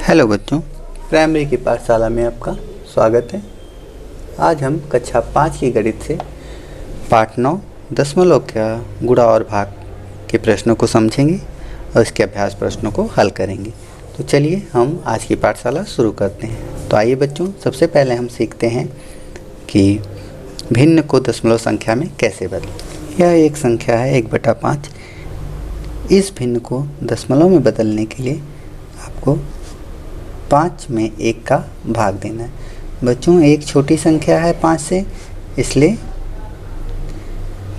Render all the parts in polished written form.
Hello बच्चों, primary की पाठशाला में आपका स्वागत है। आज हम कक्षा 5 की गणित से पाठ 9 दशमलव का गुणा और भाग के प्रश्नों को समझेंगे और इसके अभ्यास प्रश्नों को हल करेंगे। तो चलिए हम आज की पाठशाला शुरू करते हैं। तो आइए बच्चों, सबसे पहले हम सीखते हैं कि भिन्न को दशमलव संख्या में कैसे बदलें। यह एक संख्या है 1/5। इस भिन्न को दशमलव में बदलने के लिए आपको 5 में 1 का भाग देना है। बच्चों, एक छोटी संख्या है 5 से, इसलिए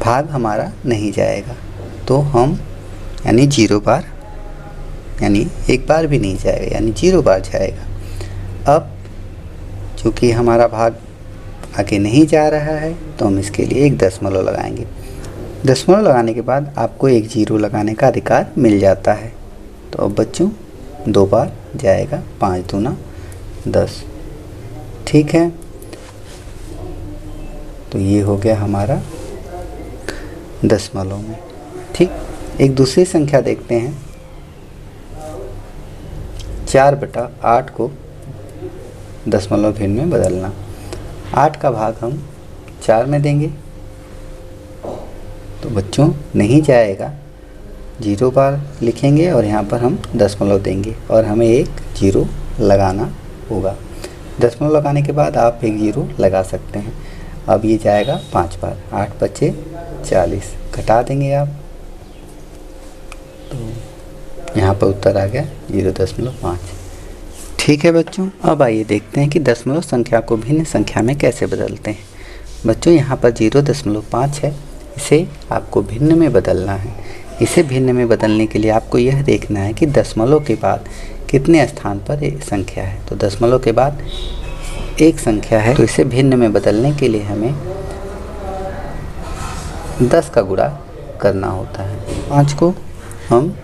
भाग हमारा नहीं जाएगा। तो हम यानी 0 बार, यानी एक बार भी नहीं जाएगा, यानी 0 बार जाएगा। अब चूँकि हमारा भाग आगे नहीं जा रहा है तो हम इसके लिए एक दशमलव लगाएंगे। दशमलव लगाने के बाद आपको एक 0 लगाने का अधिकार मिल जाता है। तो अब बच्चों 2 बार जाएगा, 5 दूना 10। ठीक है, तो ये हो गया हमारा दशमलव में। ठीक, एक दूसरी संख्या देखते हैं। 4/8 को दशमलव भिन्न में बदलना। 8 का भाग हम 4 में देंगे तो बच्चों नहीं जाएगा, 0 बार लिखेंगे और यहाँ पर हम दशमलव देंगे और हमें एक 0 लगाना होगा। दशमलव लगाने के बाद आप एक 0 लगा सकते हैं। अब ये जाएगा 5 बार, 8 बचे 40, घटा देंगे आप तो यहाँ पर उत्तर आ गया 0.5। ठीक है बच्चों, अब आइए देखते हैं कि दशमलव संख्या को भिन्न संख्या में कैसे बदलते हैं। बच्चों, यहाँ पर 0.5 है, इसे आपको भिन्न में बदलना है। इसे भिन्न में बदलने के लिए आपको यह देखना है कि दशमलव के बाद कितने स्थान पर एक संख्या है। तो दशमलव के बाद एक संख्या है, तो इसे भिन्न में बदलने के लिए हमें 10 का गुणा करना होता है। 5 को हम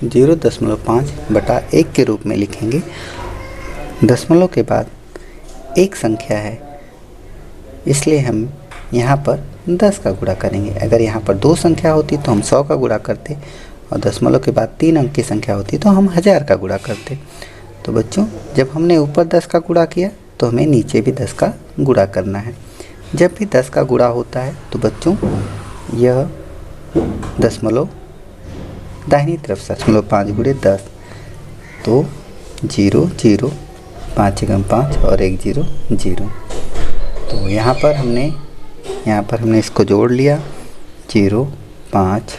0.5/1 के रूप में लिखेंगे। दशमलव के बाद एक संख्या है, इसलिए हम यहाँ पर 10 का गुणा करेंगे। अगर यहाँ पर 2 संख्या होती तो हम 100 का गुणा करते और दशमलव के बाद 3 अंक की संख्या होती तो हम 1000 का गुणा करते। तो बच्चों, जब हमने ऊपर 10 का गुणा किया तो हमें नीचे भी 10 का गुणा करना है। जब भी 10 का गुणा होता है तो बच्चों यह दशमलव दाहिनी तरफ से 5 × 10 तो 0 0, 5 × 5 और 1 0 0। तो यहाँ पर हमने इसको जोड़ लिया 0 5।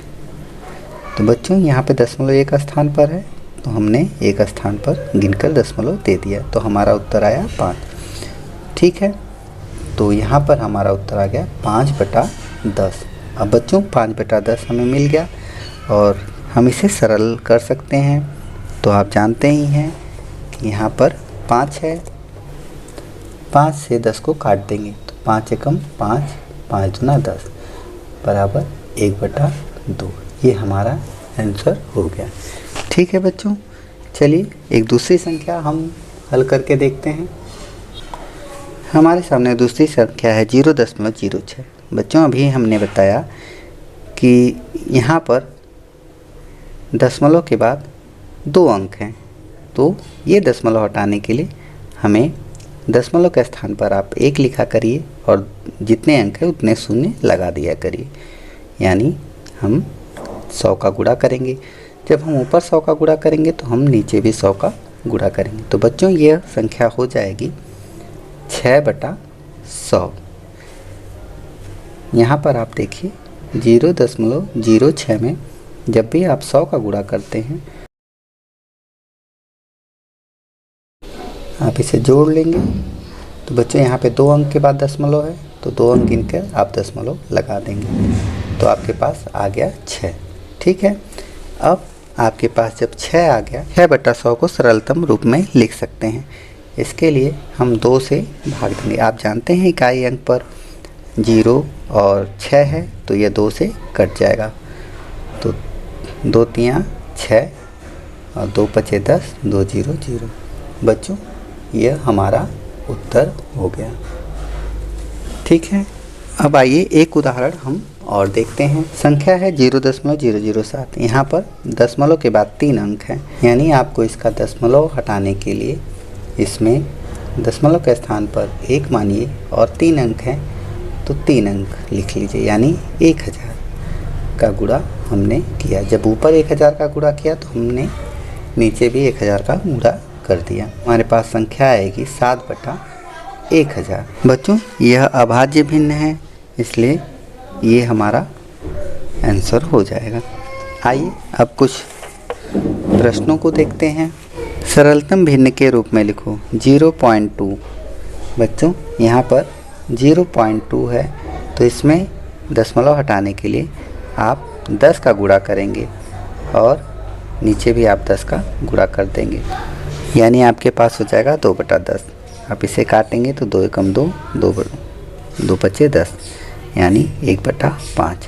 तो बच्चों यहाँ पे दशमलव एक स्थान पर है तो हमने एक स्थान पर गिनकर दशमलव दे दिया, तो हमारा उत्तर आया 5। ठीक है, तो यहाँ पर हमारा उत्तर आ गया 5/10। अब बच्चों 5/10 हमें मिल गया और हम इसे सरल कर सकते हैं। तो आप जानते ही हैं कि यहाँ पर 5 है, 5 से 10 को काट देंगे तो 5 एकम 5, 5 दूना 10 बराबर 1/2। ये हमारा आंसर हो गया। ठीक है बच्चों, चलिए एक दूसरी संख्या हम हल करके देखते हैं। हमारे सामने दूसरी संख्या है 0.06। बच्चों, अभी हमने बताया कि यहाँ पर दशमलव के बाद 2 अंक हैं, तो ये दशमलव हटाने के लिए हमें दशमलव के स्थान पर आप 1 लिखा करिए और जितने अंक है उतने शून्य लगा दिया करिए। यानी हम 100 का गुणा करेंगे। जब हम ऊपर 100 का गुणा करेंगे तो हम नीचे भी 100 का गुणा करेंगे। तो बच्चों यह संख्या हो जाएगी 6/100। यहाँ पर आप देखिए 0.06 में जब भी आप 100 का गुणा करते हैं आप इसे जोड़ लेंगे। तो बच्चों यहाँ पे 2 अंक के बाद दशमलव है तो 2 अंक गिनकर आप दशमलव लगा देंगे तो आपके पास आ गया 6। ठीक है, अब आपके पास जब 6 आ गया, 6/100 को सरलतम रूप में लिख सकते हैं। इसके लिए हम 2 से भाग देंगे। आप जानते हैं इकाई अंक पर 0 और 6 है तो यह 2 से कट जाएगा। तो 2 3 6 और 2 5 10, 2 0 0। बच्चों, यह हमारा उत्तर हो गया। ठीक है, अब आइए एक उदाहरण हम और देखते हैं। संख्या है 0.007। यहाँ पर दशमलव के बाद 3 अंक हैं, यानी आपको इसका दशमलव हटाने के लिए इसमें दशमलव के स्थान पर 1 मानिए और 3 अंक हैं तो 3 अंक लिख लीजिए, यानी 1000 का गुणा हमने किया। जब ऊपर 1000 का गुणा किया तो हमने नीचे भी 1000 का गुणा कर दिया। हमारे पास संख्या आएगी 7/1000। बच्चों यह अभाज्य भिन्न है, इसलिए ये हमारा आंसर हो जाएगा। आइए अब कुछ प्रश्नों को देखते हैं। सरलतम भिन्न के रूप में लिखो 0.2। बच्चों यहाँ पर 0.2 है तो इसमें दशमलव हटाने के लिए आप 10 का गुणा करेंगे और नीचे भी आप 10 का गुणा कर देंगे, यानी आपके पास हो जाएगा 2/10। आप इसे काटेंगे तो 2 एकम 2, 2 पच्चे 10, यानी 1/5।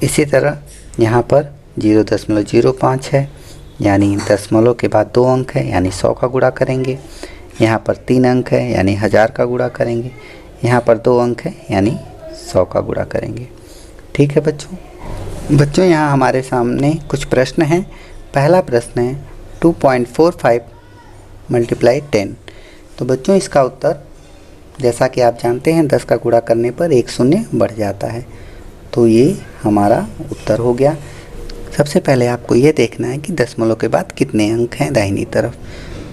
इसी तरह यहाँ पर 0.05 है, यानी दशमलव के बाद 2 अंक है, यानी 100 का गुणा करेंगे। यहाँ पर 3 अंक है, यानी 1000 का गुणा करेंगे। यहाँ पर 2 अंक है, यानी 100 का गुणा करेंगे। ठीक है बच्चों यहाँ हमारे सामने कुछ प्रश्न हैं। पहला प्रश्न है 2.45 × 10। तो बच्चों इसका उत्तर, जैसा कि आप जानते हैं 10 का गुणा करने पर 1 शून्य बढ़ जाता है, तो ये हमारा उत्तर हो गया। सबसे पहले आपको ये देखना है कि दशमलव के बाद कितने अंक हैं दाहिनी तरफ।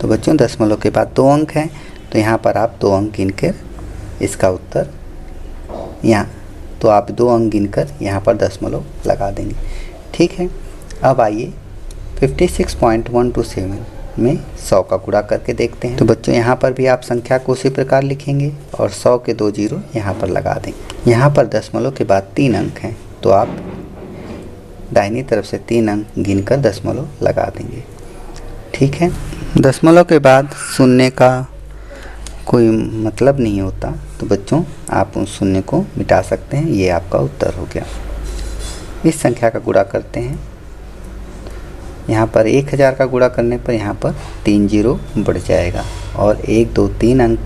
तो बच्चों दशमलव के बाद 2 अंक हैं, तो यहाँ पर आप 2 अंक गिनकर इसका उत्तर यहाँ, तो आप 2 अंक गिनकर यहाँ पर दशमलव लगा देंगे। ठीक है, अब आइए 56.127 में 100 का गुणा करके देखते हैं। तो बच्चों यहाँ पर भी आप संख्या को उसी प्रकार लिखेंगे और 100 के 2 जीरो यहाँ पर लगा देंगे। यहाँ पर दशमलव के बाद 3 अंक हैं, तो आप दाहिनी तरफ से 3 अंक गिनकर दशमलव लगा देंगे। ठीक है, दशमलव के बाद शून्य का कोई मतलब नहीं होता, तो बच्चों आप उस शून्य को मिटा सकते हैं। ये आपका उत्तर हो गया। इस संख्या का गुणा करते हैं। यहाँ पर 1000 का गुणा करने पर यहाँ पर 3 जीरो बढ़ जाएगा और 1 2 3 अंक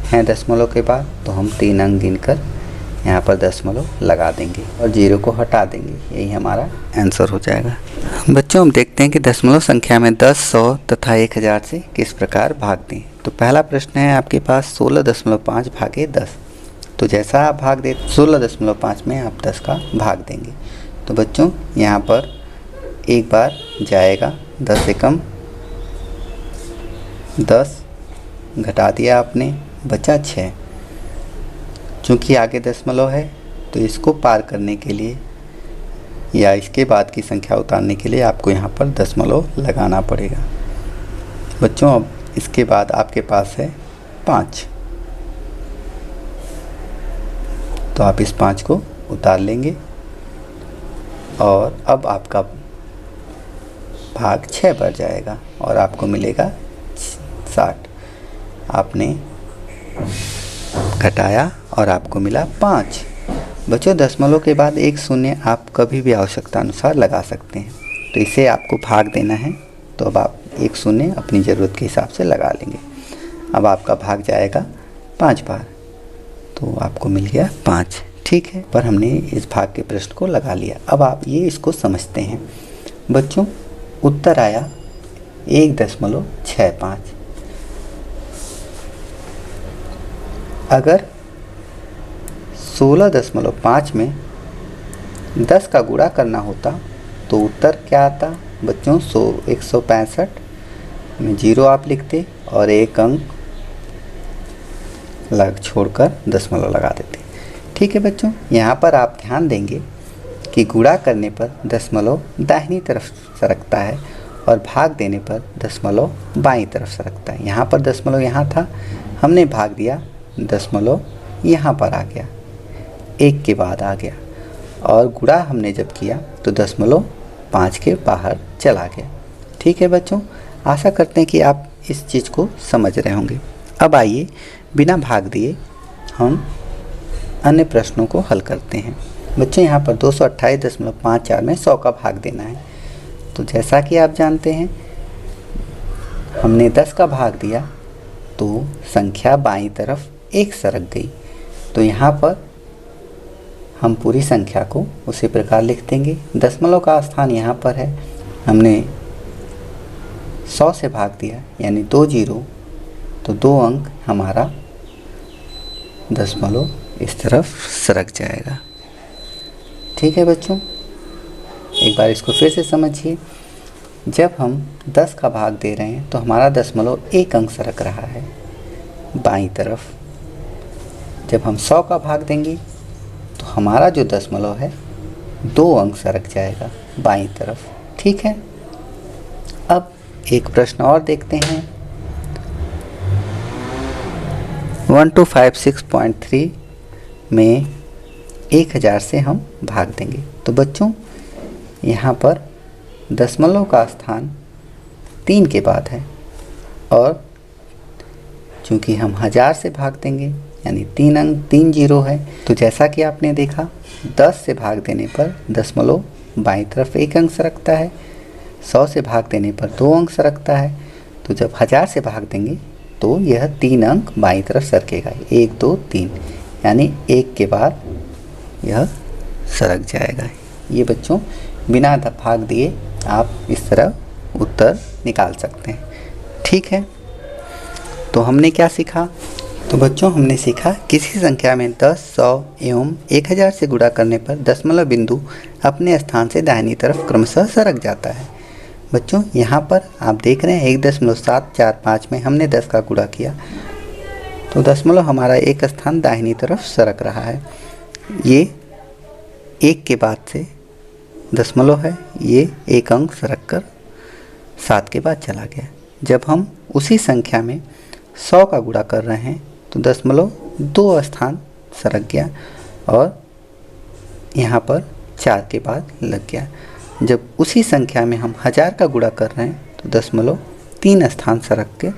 हैं दशमलव के बाद, तो हम 3 अंक गिनकर यहाँ पर दशमलव लगा देंगे और जीरो को हटा देंगे। यही हमारा आंसर हो जाएगा। बच्चों हम देखते हैं कि दशमलव संख्या में 10, 100 तथा 1000 से किस प्रकार भाग दें। तो पहला प्रश्न है आपके पास 16.5 भागे 10। तो जैसा आप भाग दे 16.5 में आप 10 का भाग देंगे। तो बच्चों यहाँ पर एक बार जाएगा 10 एकम 10, घटा दिया आपने, बचा 6। चूँकि आगे दशमलव है तो इसको पार करने के लिए या इसके बाद की संख्या उतारने के लिए आपको यहाँ पर दशमलव लगाना पड़ेगा। बच्चों अब इसके बाद आपके पास है 5, तो आप इस 5 को उतार लेंगे और अब आपका भाग 6 बढ़ जाएगा और आपको मिलेगा 60। आपने घटाया और आपको मिला 5। बच्चों दशमलव के बाद 1 शून्य आप कभी भी आवश्यकता अनुसार लगा सकते हैं, तो इसे आपको भाग देना है, तो अब आप 1 शून्य अपनी ज़रूरत के हिसाब से लगा लेंगे। अब आपका भाग जाएगा 5 बार, तो आपको मिल गया 5। ठीक है, पर हमने इस भाग के प्रश्न को लगा लिया। अब आप ये इसको समझते हैं। बच्चों उत्तर आया 1.65। अगर 16.5 में 10 का गुणा करना होता तो उत्तर क्या आता बच्चों? 165 में 0 आप लिखते और 1 अंक छोड़कर दशमलव लगा देते। ठीक है बच्चों, यहाँ पर आप ध्यान देंगे कि गुणा करने पर दशमलव दाहिनी तरफ सरकता है और भाग देने पर दशमलव बाईं तरफ सरकता है। यहाँ पर दशमलव यहाँ था, हमने भाग दिया, दशमलव यहाँ पर आ गया, 1 के बाद आ गया, और गुणा हमने जब किया तो दशमलव 5 के बाहर चला गया। ठीक है बच्चों, आशा करते हैं कि आप इस चीज़ को समझ रहे होंगे। अब आइए बिना भाग दिए हम अन्य प्रश्नों को हल करते हैं। बच्चों यहाँ पर 228.54 में 100 का भाग देना है। तो जैसा कि आप जानते हैं हमने 10 का भाग दिया तो संख्या बाईं तरफ 1 सरक गई, तो यहाँ पर हम पूरी संख्या को उसी प्रकार लिख देंगे। दशमलव का स्थान यहाँ पर है, हमने 100 से भाग दिया यानी 2 जीरो, तो 2 अंक हमारा दशमलव इस तरफ सरक जाएगा। ठीक है बच्चों, एक बार इसको फिर से समझिए। जब हम 10 का भाग दे रहे हैं तो हमारा दशमलव 1 अंक सरक रहा है बाईं तरफ। जब हम 100 का भाग देंगे तो हमारा जो दशमलव है 2 अंक सरक जाएगा बाईं तरफ। ठीक है, अब एक प्रश्न और देखते हैं। 1256.3 में 1000 से हम भाग देंगे। तो बच्चों यहाँ पर दशमलव का स्थान 3 के बाद है और चूँकि हम 1000 से भाग देंगे यानी 3 अंक 3 जीरो है, तो जैसा कि आपने देखा 10 से भाग देने पर दशमलव बाईं तरफ 1 अंक सरकता है, 100 से भाग देने पर 2 अंक सरकता है। तो जब 1000 से भाग देंगे तो यह 3 अंक बाईं तरफ सरकेगा, 1 2 3, यानी 1 के बाद यह सरक जाएगा। ये बच्चों बिना भाग दिए आप इस तरह उत्तर निकाल सकते हैं। ठीक है, तो हमने क्या सीखा? तो बच्चों हमने सीखा किसी संख्या में 10, 100 एवं 1000 से गुणा करने पर दशमलव बिंदु अपने स्थान से दाहिनी तरफ क्रमशः सरक जाता है। बच्चों यहाँ पर आप देख रहे हैं 1.745 में हमने 10 का गुणा किया तो दशमलव हमारा एक स्थान दाहिनी तरफ सरक रहा है। ये 1 के बाद से दशमलव है, ये 1 अंक सरक कर 7 के बाद चला गया। जब हम उसी संख्या में 100 का गुणा कर रहे हैं तो दशमलव 2 स्थान सरक गया और यहाँ पर 4 के बाद लग गया। जब उसी संख्या में हम 1000 का गुणा कर रहे हैं तो दशमलव 3 स्थान सरक के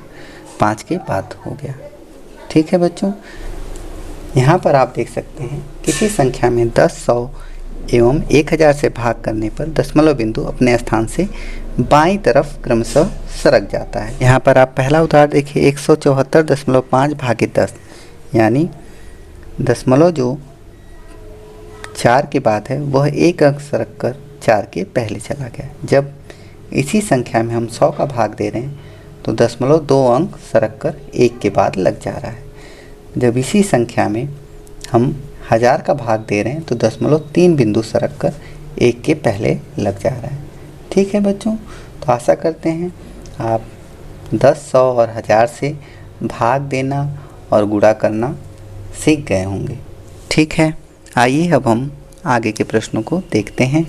5 के बाद हो गया। ठीक है बच्चों, यहाँ पर आप देख सकते हैं किसी संख्या में 10, 100 एवं 1000 से भाग करने पर दशमलव बिंदु अपने स्थान से बाईं तरफ क्रमशः सरक जाता है। यहाँ पर आप पहला उदाहरण देखिए 174.5 भागे 10, यानी दशमलव जो 4 के बाद है वह 1 अंक सरक कर 4 के पहले चला गया। जब इसी संख्या में हम 100 का भाग दे रहे हैं तो दशमलव 2 अंक सरक कर 1 के बाद लग जा रहा है। जब इसी संख्या में हम 1000 का भाग दे रहे हैं तो दशमलव 3 बिंदु सरक कर 1 के पहले लग जा रहा है। ठीक है बच्चों, तो आशा करते हैं आप 10, 100 और 1000 से भाग देना और गुणा करना सीख गए होंगे। ठीक है, आइए अब हम आगे के प्रश्नों को देखते हैं।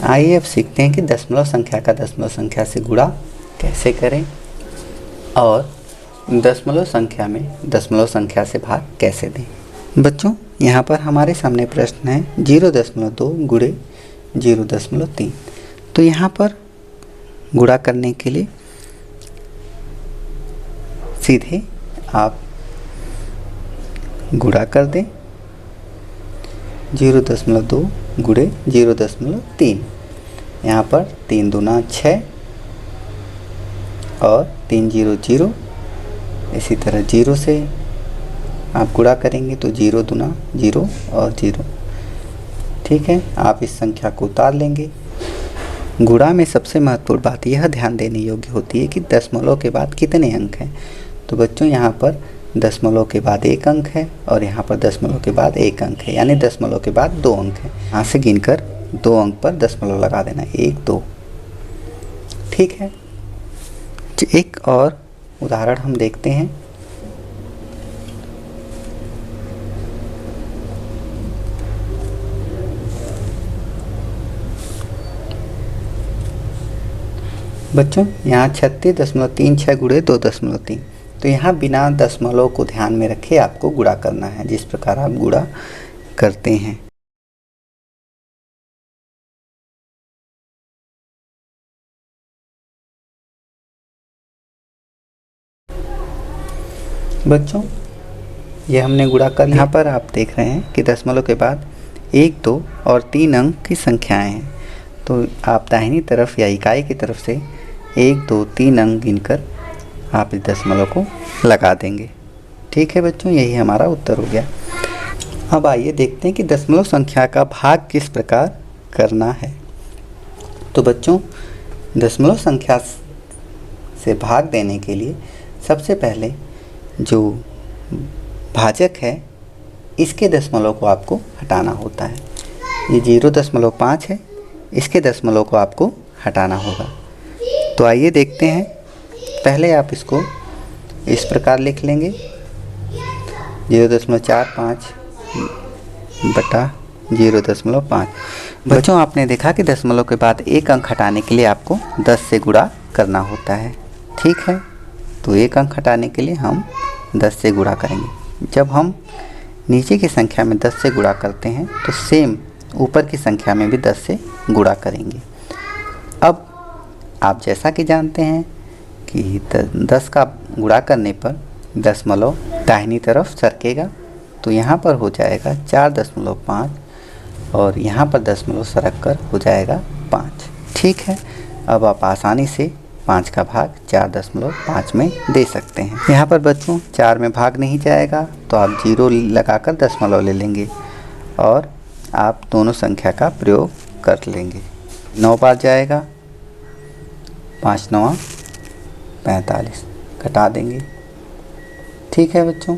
आइए अब सीखते हैं कि दशमलव संख्या का दशमलव संख्या से गुणा कैसे करें और दशमलव संख्या में दशमलव संख्या से भाग कैसे दें। बच्चों यहाँ पर हमारे सामने प्रश्न है 0.2 गुणे 0.3। तो यहाँ पर गुणा करने के लिए सीधे आप गुणा कर दें 0.2 गुणे 0.3। यहाँ पर 3 दूना 6 और 3 0 0। इसी तरह 0 से आप गुणा करेंगे तो 0 दूना 0 और 0। ठीक है, आप इस संख्या को उतार लेंगे। गुणा में सबसे महत्वपूर्ण बात यह ध्यान देने योग्य होती है कि दशमलव के बाद कितने अंक हैं। तो बच्चों यहाँ पर दशमलव के बाद 1 अंक है और यहाँ पर दशमलव के बाद 1 अंक है, यानी दशमलव के बाद 2 अंक है। यहाँ से गिनकर 2 अंक पर दशमलव लगा देना, 1 2। ठीक है, एक और उदाहरण हम देखते हैं। बच्चों यहाँ 36.36 गुणे 2.3। तो यहाँ बिना दशमलव को ध्यान में रखे आपको गुणा करना है, जिस प्रकार आप गुणा करते हैं। बच्चों ये हमने गुणा कर लिया। यहाँ पर आप देख रहे हैं कि दशमलव के बाद 1 2 और 3 अंक की संख्याएं हैं। तो आप दाहिनी तरफ या इकाई की तरफ से 1 2 3 अंक गिनकर आप इस दशमलव को लगा देंगे। ठीक है बच्चों, यही हमारा उत्तर हो गया। अब आइए देखते हैं कि दशमलव संख्या का भाग किस प्रकार करना है। तो बच्चों, दशमलव संख्या से भाग देने के लिए सबसे पहले जो भाजक है इसके दशमलव को आपको हटाना होता है। ये 0.5 है, इसके दशमलव को आपको हटाना होगा। तो आइए देखते हैं। पहले आप इसको इस प्रकार लिख लेंगे 0.45 बटा 0.5। बच्चों, आपने देखा कि दशमलव के बाद एक अंक हटाने के लिए आपको 10 से गुणा करना होता है। ठीक है, तो एक अंक हटाने के लिए हम 10 से गुणा करेंगे। जब हम नीचे की संख्या में 10 से गुणा करते हैं तो सेम ऊपर की संख्या में भी 10 से गुणा करेंगे। अब आप जैसा कि जानते हैं कि 10 का गुणा करने पर दशमलव दाहिनी तरफ सरकेगा, तो यहाँ पर हो जाएगा 4.5 और यहाँ पर दशमलव सरक कर हो जाएगा 5। ठीक है, अब आप आसानी से 5 का भाग 4.5 में दे सकते हैं। यहाँ पर बच्चों 4 में भाग नहीं जाएगा, तो आप 0 लगाकर दशमलव ले लेंगे और आप दोनों संख्या का प्रयोग कर लेंगे। 9 बार जाएगा, 5 9 45 घटा देंगे। ठीक है बच्चों,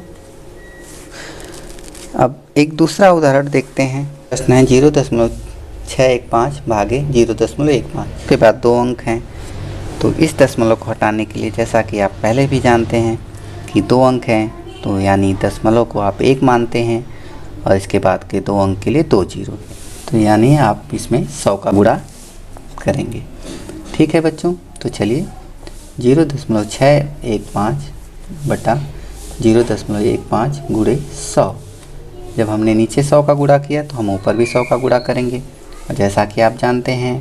अब एक दूसरा उदाहरण देखते हैं। प्रश्न है 0.615 भागे 0.15 के बाद 2 अंक हैं। तो इस दशमलव को हटाने के लिए, जैसा कि आप पहले भी जानते हैं कि 2 अंक हैं, तो यानी दशमलव को आप 1 मानते हैं और इसके बाद के 2 अंक के लिए 2 जीरो, तो यानी आप इसमें 100 का गुणा करेंगे। ठीक है बच्चों, तो चलिए 0.615 बटा 0.15 गुणे 100। जब हमने नीचे 100 का गुणा किया तो हम ऊपर भी 100 का गुणा करेंगे। और जैसा कि आप जानते हैं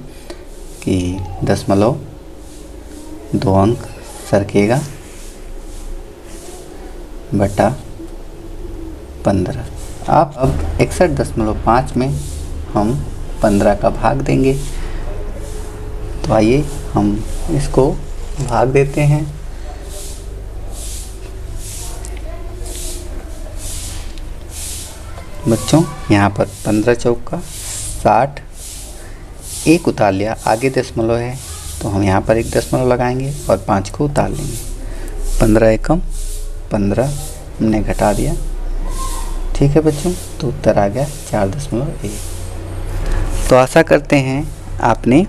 कि दशमलव 2 अंक सरकेगा बटा 15। आप अब 61.5 में हम 15 का भाग देंगे। तो आइए हम इसको भाग देते हैं। बच्चों, यहाँ पर 15 चौका 60, एक उतार लिया, आगे दशमलव है तो हम यहाँ पर एक दशमलव लगाएंगे और 5 को उतार लेंगे। 15 एकम 15 हमने घटा दिया। ठीक है बच्चों, तो उत्तर आ गया 4.1। तो आशा करते हैं आपने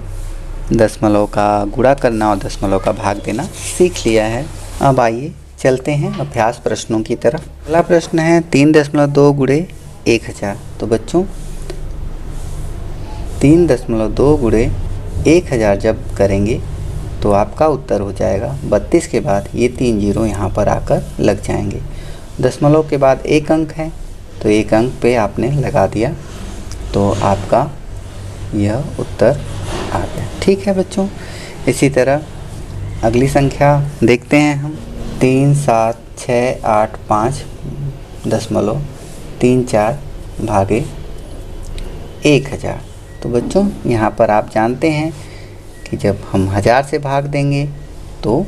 दशमलव का गुणा करना और दशमलव का भाग देना सीख लिया है। अब आइए चलते हैं अभ्यास प्रश्नों की तरफ। पहला प्रश्न है 3.2 गुणे 1000। तो बच्चों 3.2 गुणे 1000 जब करेंगे तो आपका उत्तर हो जाएगा 32 के बाद ये 3 जीरो यहाँ पर आकर लग जाएंगे। दशमलव के बाद एक अंक है तो एक अंक पे आपने लगा दिया, तो आपका यह उत्तर आ गया। ठीक है बच्चों, इसी तरह अगली संख्या देखते हैं हम। 3 7 6 8 5 दशमलव 3 4 भागे 1000। तो बच्चों यहाँ पर आप जानते हैं कि जब हम 1000 से भाग देंगे तो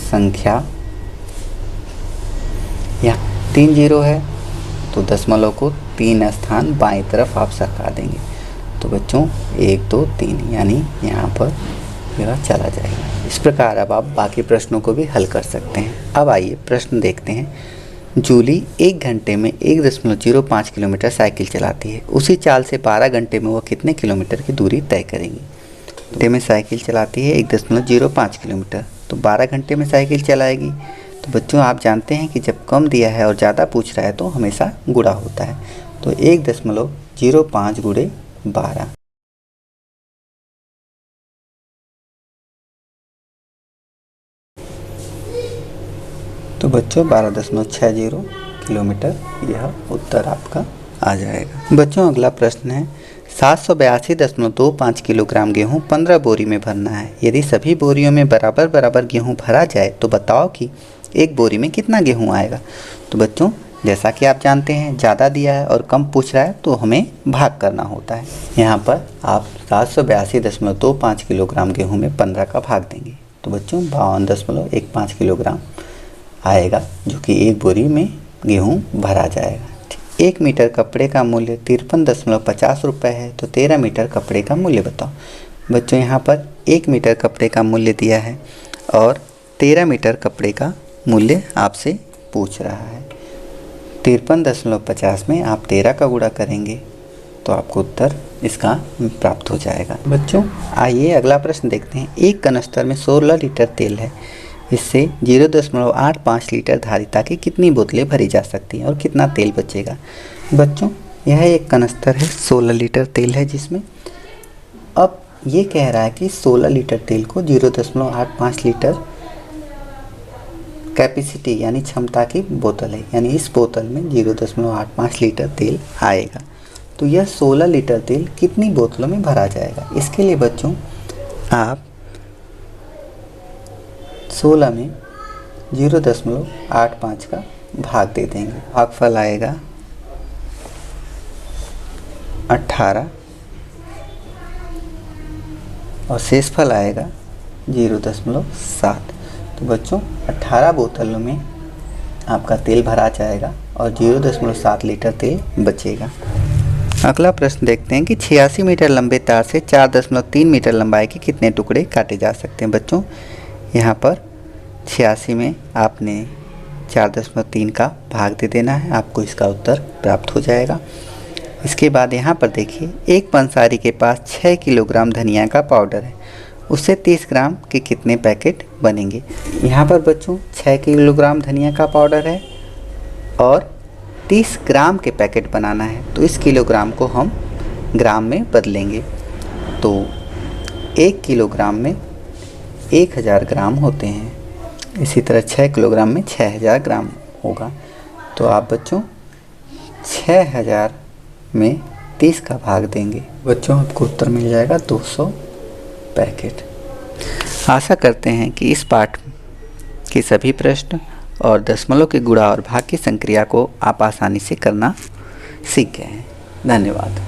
संख्या यहाँ 3 जीरो है, तो दशमलव को 3 स्थान बाएं तरफ आप सरका देंगे। तो बच्चों 1 2 3 यानी यहाँ पर मेरा चला जाएगा। इस प्रकार अब आप बाकी प्रश्नों को भी हल कर सकते हैं। अब आइए प्रश्न देखते हैं। जूली 1 घंटे में 1.05 किलोमीटर साइकिल चलाती है। उसी चाल से 12 घंटे में वह कितने किलोमीटर की दूरी तय करेंगी। घंटे में साइकिल चलाती है 1.05 किलोमीटर, तो 12 घंटे में साइकिल चलाएगी। तो बच्चों आप जानते हैं कि जब कम दिया है और ज़्यादा पूछ रहा है तो हमेशा गुणा होता है। तो 1.05 गुणे 12। तो बच्चों 12.60 किलोमीटर यह उत्तर आपका आ जाएगा। बच्चों अगला प्रश्न है 782.25 किलोग्राम गेहूँ 15 बोरी में भरना है। यदि सभी बोरियों में बराबर बराबर गेहूँ भरा जाए तो बताओ कि एक बोरी में कितना गेहूँ आएगा। तो बच्चों जैसा कि आप जानते हैं ज़्यादा दिया है और कम पूछ रहा है तो हमें भाग करना होता है। यहाँ पर आप 782.25 किलोग्राम गेहूँ में 15 का भाग देंगे। तो बच्चों 52.15 किलोग्राम आएगा, जो कि एक बोरी में गेहूँ भरा जाएगा। 1 मीटर कपड़े का मूल्य 53.50 रुपये है, तो 13 मीटर कपड़े का मूल्य बताओ। बच्चों यहाँ पर 1 मीटर कपड़े का मूल्य दिया है और 13 मीटर कपड़े का मूल्य आपसे पूछ रहा है। 53.50 में आप 13 का गुणा करेंगे तो आपको उत्तर इसका प्राप्त हो जाएगा। बच्चों आइए अगला प्रश्न देखते हैं। एक कनस्तर में 16 लीटर तेल है, इससे 0.85 लीटर धारिता की कितनी बोतलें भरी जा सकती हैं और कितना तेल बचेगा। बच्चों यह एक कनस्तर है, 16 लीटर तेल है जिसमें, अब ये कह रहा है कि 16 लीटर तेल को 0.85 लीटर कैपेसिटी यानी क्षमता की बोतल है, यानी इस बोतल में 0.85 लीटर तेल आएगा। तो यह 16 लीटर तेल कितनी बोतलों में भरा जाएगा। इसके लिए बच्चों आप 16 में 0.85 का भाग दे देंगे, भागफल आएगा 18 और शेषफल आएगा 0.7। तो बच्चों 18 बोतलों में आपका तेल भरा जाएगा और 0.7 लीटर तेल बचेगा। अगला प्रश्न देखते हैं कि 86 मीटर लंबे तार से 4.3 मीटर लंबाई के कितने टुकड़े काटे जा सकते हैं। बच्चों यहाँ पर 86 में आपने 4.3 का भाग दे देना है, आपको इसका उत्तर प्राप्त हो जाएगा। इसके बाद यहाँ पर देखिए, एक पंसारी के पास 6 किलोग्राम धनिया का पाउडर है, उससे 30 ग्राम के कितने पैकेट बनेंगे। यहाँ पर बच्चों 6 किलोग्राम धनिया का पाउडर है और 30 ग्राम के पैकेट बनाना है, तो इस किलोग्राम को हम ग्राम में बदलेंगे। तो 1 किलोग्राम में 1000 ग्राम होते हैं, इसी तरह 6 किलोग्राम में 6000 ग्राम होगा। तो आप बच्चों 6000 में 30 का भाग देंगे, बच्चों आपको उत्तर मिल जाएगा 200 पैकेट। आशा करते हैं कि इस पाठ के सभी प्रश्न और दशमलव के गुणा और भाग की संक्रिया को आप आसानी से करना सीख गए हैं। धन्यवाद।